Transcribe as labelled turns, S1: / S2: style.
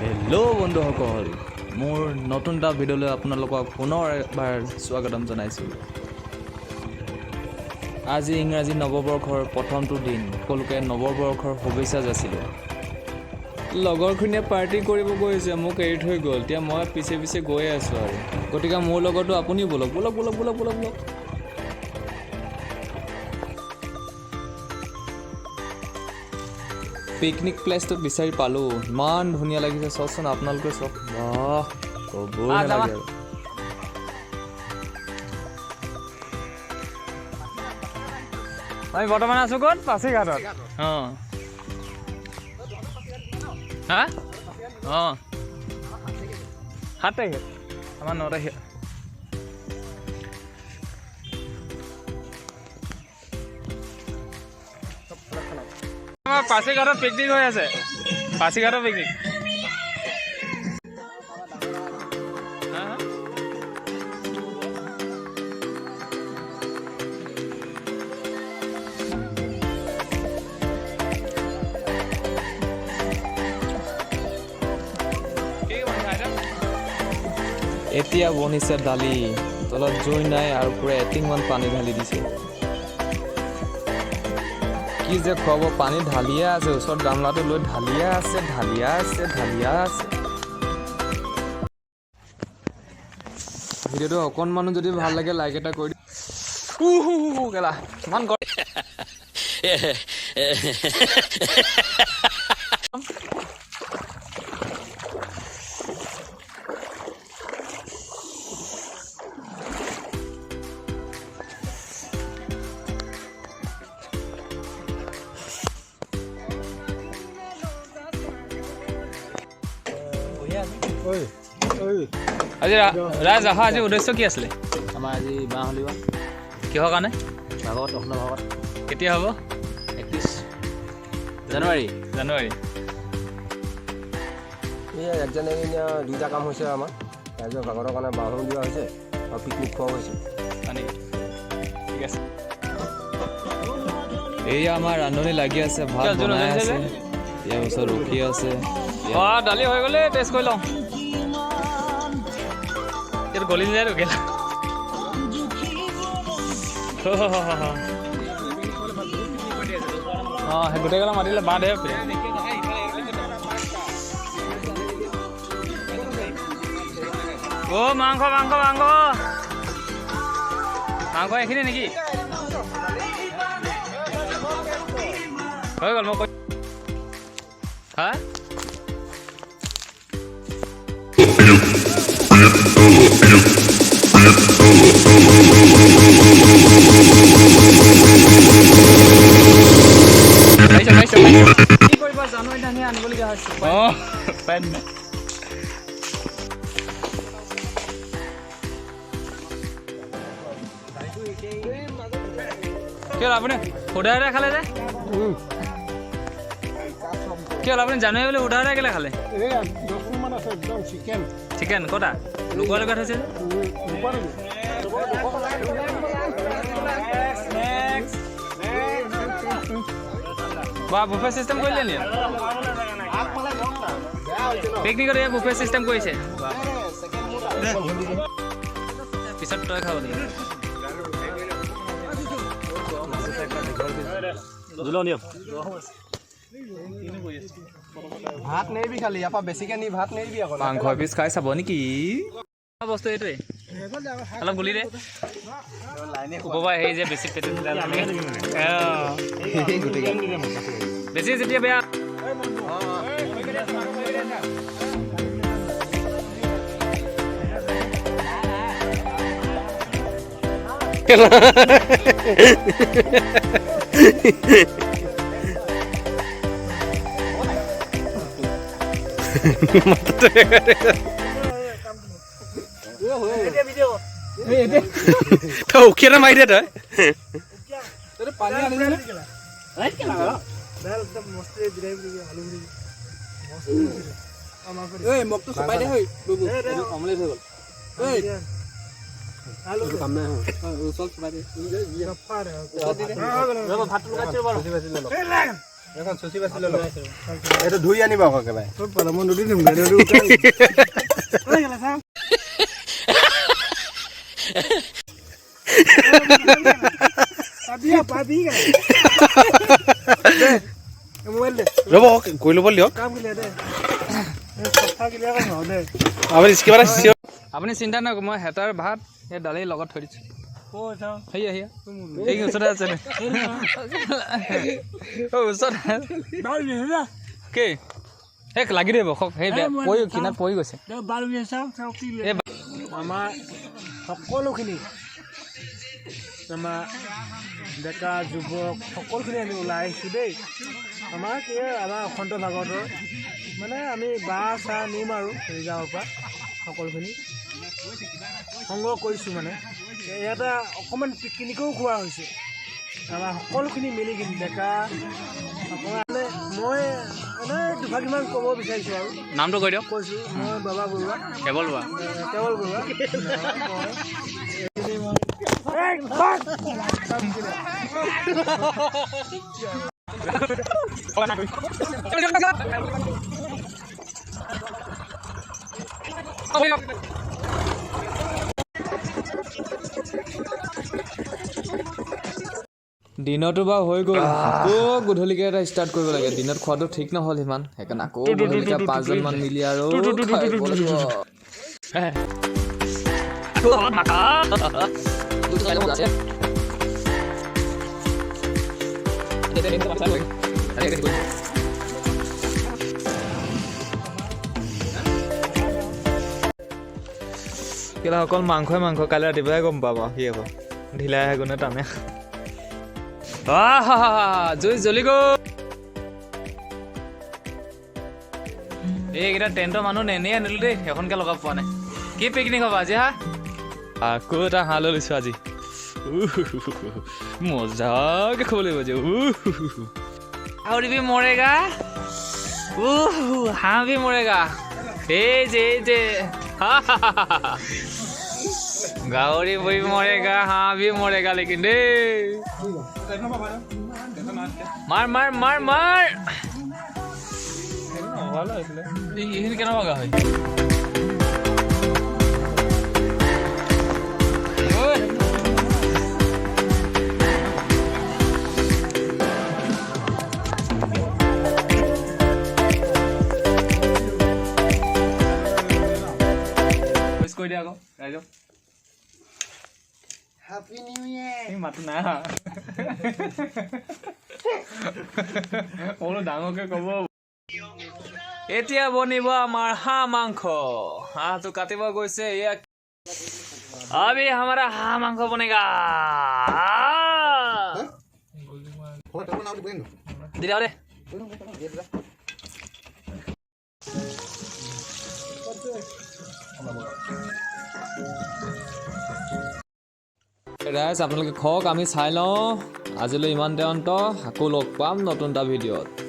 S1: Hello' বন্ধুসকল, মোৰ নতুন এটা ভিডিঅ'লৈ আপোনালোকক পুনৰ এবাৰ স্বাগতম জনাইছোঁ। আজি ইংৰাজী নৱবৰ্ষৰ প্ৰথমটো দিন। সকলোকে নৱবৰ্ষৰ শুভেচ্ছা যাচিলোঁ। লগৰখিনিয়ে পাৰ্টি কৰিব গৈছে, মোক এৰি থৈ গ'ল। এতিয়া মই পিছে পিছে গৈ আছোঁ আৰু গতিকে মোৰ লগতো আপুনিও ব'লক ব'লক ব'লক ব'লক ব'লক ব'লক। পিকনিক প্লেচটো বিচাৰি পালোঁ। ইমান ধুনীয়া লাগিছে, চাওকচোন আপোনালোকে চাওক। বাহ, ক'বই নালাগে আৰু।
S2: আমি বৰ্তমান আছোঁ ক'ত? পাছিঘাটত।
S1: অঁ হা অঁ
S2: 7 তাৰিখে
S1: আমাৰ 9 তাৰিখে।
S2: আমাৰ পাছিঘাটত পিকনিক হৈ আছে। পাছিঘাটৰ পিকনিক।
S1: এতিয়া বনিছে দালি, তলত জুই নাই আৰু পূৰা এটিংমান পানী ঢালি দিছে। কি যে খুৱাব, পানী ঢালিয়ে আছে, ওচৰত গামলাটো লৈ ঢালিয়ে আছে ঢালিয়া আছে ঢালিয়া আছে। ভিডিঅ'টো অকণমানো যদি ভাল লাগে লাইক এটা কৰি দিম। কেলা ইমান গৰম।
S2: আজি ৰাজ অহা আজি উদ্দেশ্য কি আছিলে?
S1: আমাৰ আজি বাঁহ হলিবা
S2: কিহৰ কাৰণে?
S1: ভাগৱত অসমীয়া ভাগৱত
S2: কেতিয়া হ'ব?
S1: 31 জানুৱাৰী।
S3: এই 1 জানুৱাৰী দুইটা কাম হৈছে আমাৰ। ৰাইজৰ ভাগৱতৰ কাৰণে বাঁহ দিয়া হৈছে আৰু পিকনিক খোৱা হৈছে।
S2: ঠিক আছে।
S1: এয়া আমাৰ ৰান্ধনি লাগি আছে, ভাত বনাই আছে, ইয়াৰ পিছত ৰখি আছে।
S2: অঁ দালি হৈ গ'লে টেষ্ট কৰি লওঁ। এইটো গলি যায় ৰখিলা। অঁ সেই গোটেইকেইটা মাতিলে বাঁহ ধেৰ। অ' মাংস মাংস মাংস মাংস এইখিনি নেকি? হৈ গ'ল মই কৈ হা কি কৰিবা জানো, এতিয়া আমি আনিবলগীয়া হৈছে। অঁ পাই নাই। কি হ'ল আপুনি সুধা সুধা খালে যে? কি হ'ল আপুনি জানুৱাৰী বুলি সুধা সুধা কেলৈ খালে? চিকেন ক'তা লুকুৱাই লুকুৱাই থৈছে। বা বুফে চিষ্টেম কৰিলে নি? পিকনিকত এই বুফে চিষ্টেম কৰিছে। পিছত তই খাব লাগিব।
S3: ভাত নেৰিবি, খালি ইয়াৰ পৰা বেছিকে নি ভাত নেৰিবি আকৌ।
S1: মাংস এপিচ খাই চাব নেকি?
S2: বস্তু এইটোৱে অলপ গুলি দে ওপৰপৰা সেই যে বেছি পেটে বেছি যেতিয়া বেয়া।
S3: উখিয়াতে মাৰি দে তই। এখন চচি বাছি ল'লো এইটো ধুই আনিব আকৌ একেবাৰে মই নদী দিম ৰ'ব কৈ ল'ব দিয়ক
S1: আপুনি চিন্তা নকৰক মই হেতাৰ ভাত এই দালি লগত থৈ দিছোঁ সেয়া সেই ওচৰতে আছে ওচৰতে কি সেই লাগি দিব সেই পৰি কিনাত পৰি গৈছে
S3: আমাৰ সকলোখিনি আমাৰ ডেকা যুৱক সকলোখিনি আমি ওলাই আহিছোঁ দেই আমাৰ কি আমাৰ অসন্ত ভাগৱতৰ মানে আমি বাঁহ চাহ নিম আৰু গাঁৱৰ পৰা সকলোখিনি সংগ্ৰহ কৰিছোঁ মানে ইয়াতে অকণমান পিকনিকো খোৱা হৈছে আমাৰ সকলোখিনি মিলি কিনি ডেকা মানে মই এনেই দুভাগিমান ক'ব বিচাৰিছোঁ আৰু
S2: নামটো কৈ দিয়ক
S3: কৈছোঁ মই বাবা বৰুৱা
S2: কেৱল বা
S3: কেৱল বৰুৱা
S1: দিনতো বাৰু হৈ গ'ল আকৌ গধূলিকৈ এটা ষ্টাৰ্ট কৰিব লাগে দিনত খোৱাটো ঠিক নহ'ল সিমান সেইকাৰণে আকৌ গধূলিকৈ 5জনমান মিলি আৰু খাব লাগিব কেলা অকল মাংসই মাংস কাইলৈ ৰাতিপুৱাই গম পাব সি আকৌ ঢিলাই আহে গুণে টানে জুই জ্বলি গ'ল এইকেইটা টেণ্টৰ মানুহ এনেই আনিলোঁ দেই এখনকৈ লগাব পোৱা নাই কি পিকনিক হ'ব আজি হা আকৌ এটা হাঁহ লৈ লৈছোঁ আজি মজাকৈ খাব লাগিব আজি আৰু বি মৰেগা হাঁহ বি মৰেগা এই যে গাহৰি বহি মৰেগা হাঁহ বি মৰেগা লেকিন দেই মাৰ মাৰ মাৰ মাৰ এইখিনি কেনেকুৱা গাহৰি কৈ দিয়া আকৌ ৰাইজক Happy New Year! মাতো না অলপ ডাঙৰকে ক'ব এতিয়া বনিব আমাৰ হাঁহ মাংস হাঁহটো কাটিব গৈছে এয়া अभी हमारा हां मांगो बनेगा दिला दे ৰাইজ আপোনালোকে খওক আমি চাই লওঁ আজিলৈ ইমানতে অন্ত আকৌ লগ পাম নতুন এটা ভিডিঅ'ত